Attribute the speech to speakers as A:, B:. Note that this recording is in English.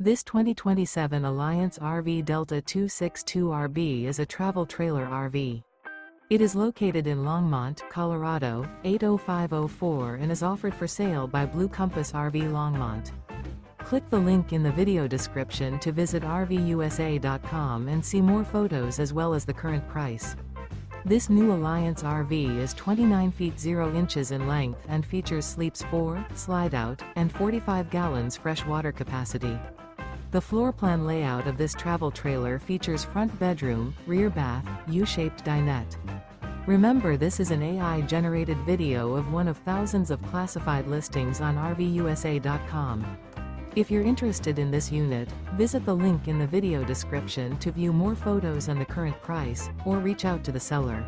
A: This 2027 Alliance RV Delta 262RB is a travel trailer RV. It is located in Longmont, Colorado, 80504 and is offered for sale by Blue Compass RV Longmont. Click the link in the video description to visit RVUSA.com and see more photos as well as the current price. This new Alliance RV is 29 feet 0 inches in length and features sleeps 4, slide-out, and 45 gallons fresh water capacity. The floor plan layout of this travel trailer features front bedroom, rear bath, U-shaped dinette. Remember, this is an AI-generated video of one of thousands of classified listings on RVUSA.com. If you're interested in this unit, visit the link in the video description to view more photos and the current price, or reach out to the seller.